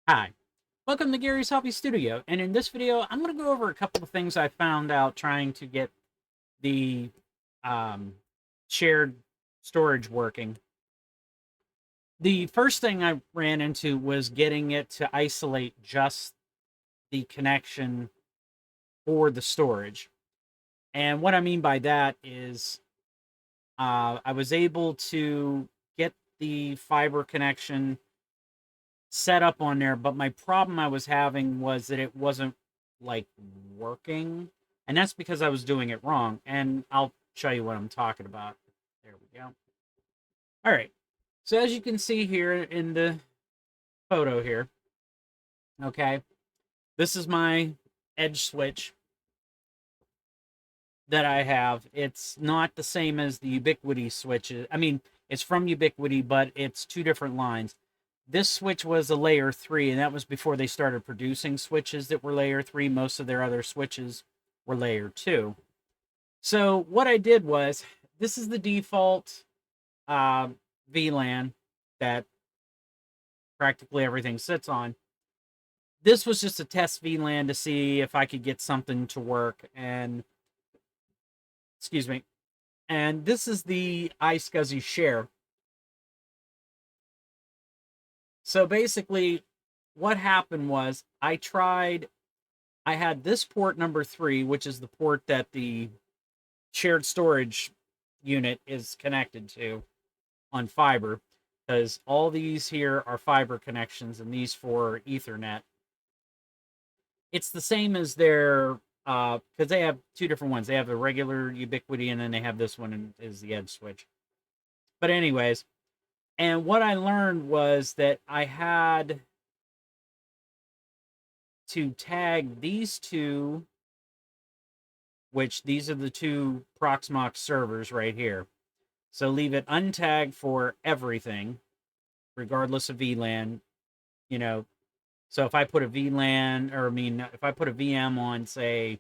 Hi, welcome to Gary's Hobby Studio, and in this video, I'm going to go over a couple of things I found out trying to get the um, shared storage working. The first thing I ran into was getting it to isolate just the connection for the storage. And what I mean by that is I was able to get the fiber connection set up on there, but my problem I was having was that it wasn't like working, and that's because I was doing it wrong. And I'll show you what I'm talking about. There we go. All right. So as you can see here in the photo here, okay, this is my edge switch that I have. It's not the same as the Ubiquiti switches. I mean, it's from Ubiquiti, but it's two different lines. This switch was a layer 3, and that was before they started producing switches that were layer 3. Most of their other switches were layer 2. So what I did was, this is the default uh, VLAN that practically everything sits on. This was just a test VLAN to see if I could get something to work. And, excuse me, and this is the iSCSI share. So basically, what happened was I had this port number 3, which is the port that the shared storage unit is connected to on fiber, because all these here are fiber connections and these for Ethernet. It's the same as their, because they have two different ones. They have the regular Ubiquiti, and then they have this one is the Edge switch. But anyways, and what I learned was that I had to tag these two, which these are the two Proxmox servers right here. So leave it untagged for everything, regardless of VLAN. You know, so if I put a VLAN, or I mean, if I put a VM on, say,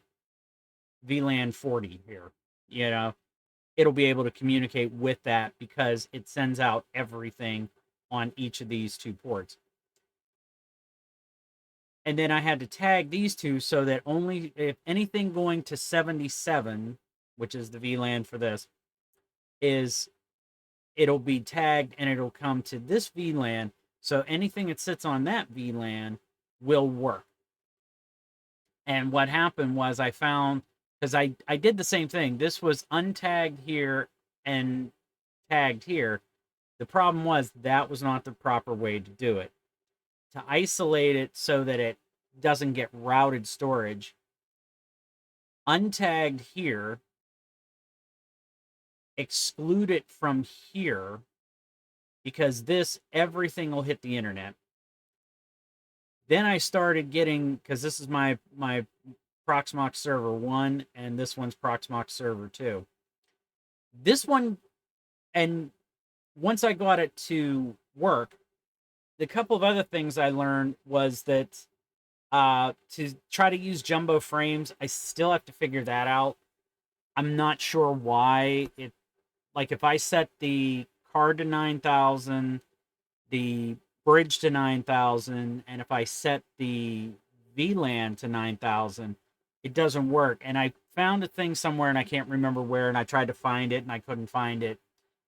VLAN 40 here, you know, it'll be able to communicate with that because it sends out everything on each of these two ports. And then I had to tag these two so that only if anything going to 77, which is the VLAN for this, is it'll be tagged and it'll come to this VLAN. So anything that sits on that VLAN will work. And what happened was I found, because I did the same thing. This was untagged here and tagged here. The problem was that was not the proper way to do it. To isolate it so that it doesn't get routed storage, untagged here, exclude it from here, because this, everything will hit the internet. Then I started getting, because this is my Proxmox server 1, and this one's Proxmox server 2. This one, and once I got it to work, the couple of other things I learned was that to try to use jumbo frames, I still have to figure that out. I'm not sure why it, like if I set the card to 9,000, the bridge to 9,000, and if I set the VLAN to 9,000, it doesn't work. And I found a thing somewhere and I can't remember where, and I tried to find it and I couldn't find it.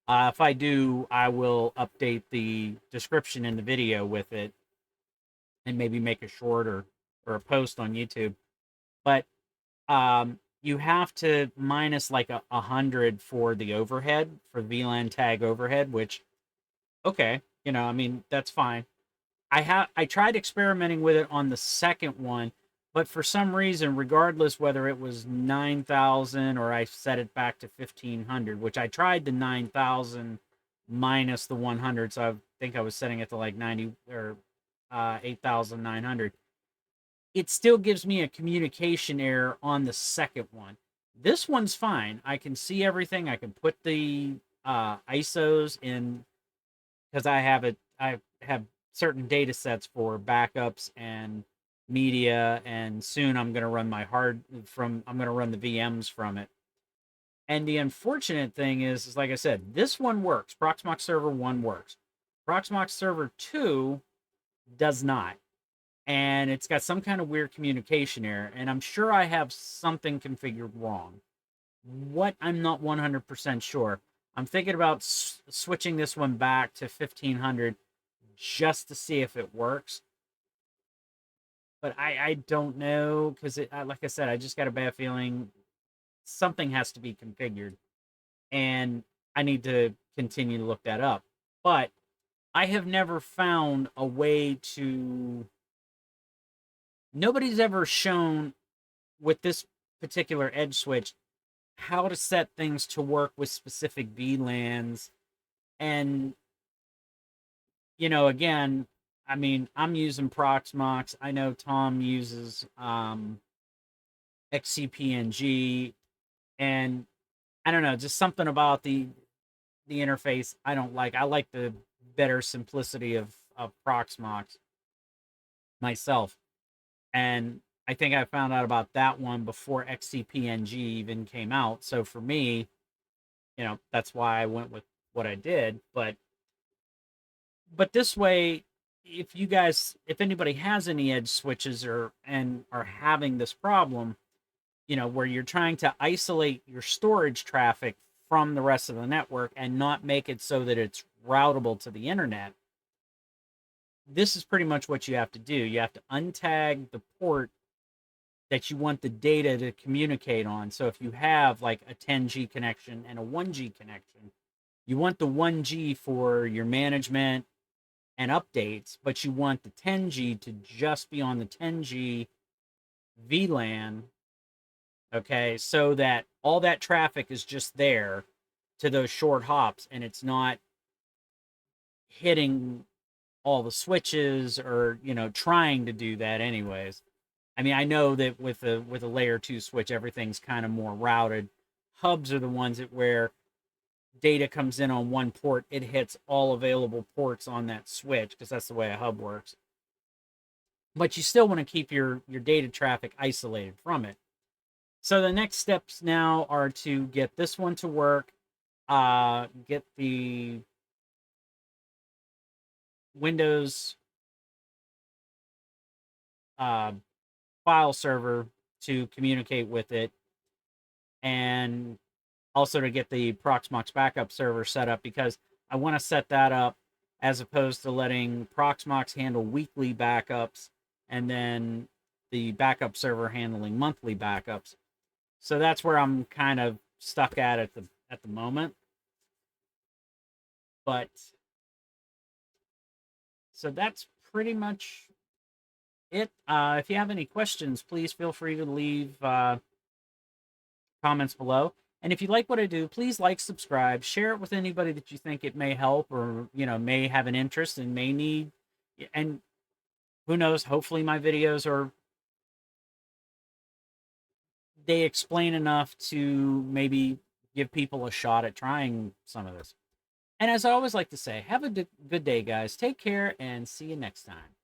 If I do, I will update the description in the video with it and maybe make a short or a post on YouTube. But you have to minus like 100 for the overhead, for VLAN tag overhead, which, okay, you know, I mean, that's fine. I tried experimenting with it on the second one, but for some reason, regardless whether it was 9,000 or I set it back to 1,500, which I tried the 9,000 minus the 100, so I think I was setting it to like 90 or 8,900. It still gives me a communication error on the second one. This one's fine. I can see everything. I can put the ISOs in, because I have certain data sets for backups and media, and soon I'm going to run I'm going to run the VMs from it. And the unfortunate thing is like I said, this one works. Proxmox server 1 works. Proxmox server 2 does not. and it's got some kind of weird communication error, and I'm sure I have something configured wrong. What, I'm not 100% sure. I'm thinking about switching this one back to 1500 just to see if it works. But I don't know, because like I said, I just got a bad feeling something has to be configured, and I need to continue to look that up. But I have never found a way to. Nobody's ever shown with this particular edge switch how to set things to work with specific VLANs. And, again, I mean, I'm using Proxmox. I know Tom uses XCPNG, and I don't know, just something about the interface I don't like. I like the better simplicity of Proxmox myself. And I think I found out about that one before XCPNG even came out. So for me, that's why I went with what I did. But this way, if anybody has any edge switches and are having this problem, where you're trying to isolate your storage traffic from the rest of the network and not make it so that it's routable to the internet, this is pretty much what you have to do. You have to untag the port that you want the data to communicate on. So if you have like a 10G connection and a 1G connection, you want the 1G for your management and updates, but you want the 10G to just be on the 10G VLAN, okay, so that all that traffic is just there to those short hops, and it's not hitting all the switches or trying to do that anyways. I mean, I know that with a layer 2 switch, everything's kind of more routed. Hubs are the ones where data comes in on one port, it hits all available ports on that switch, because that's the way a hub works. But you still want to keep your data traffic isolated from it. So the next steps now are to get this one to work, get the Windows file server to communicate with it, and also to get the Proxmox backup server set up, because I want to set that up as opposed to letting Proxmox handle weekly backups and then the backup server handling monthly backups. So that's where I'm kind of stuck at the moment. But so that's pretty much it. If you have any questions, please feel free to leave comments below. And if you like what I do, please like, subscribe, share it with anybody that you think it may help, or may have an interest and may need. And who knows, hopefully my videos they explain enough to maybe give people a shot at trying some of this. And as I always like to say, have a good day, guys. Take care and see you next time.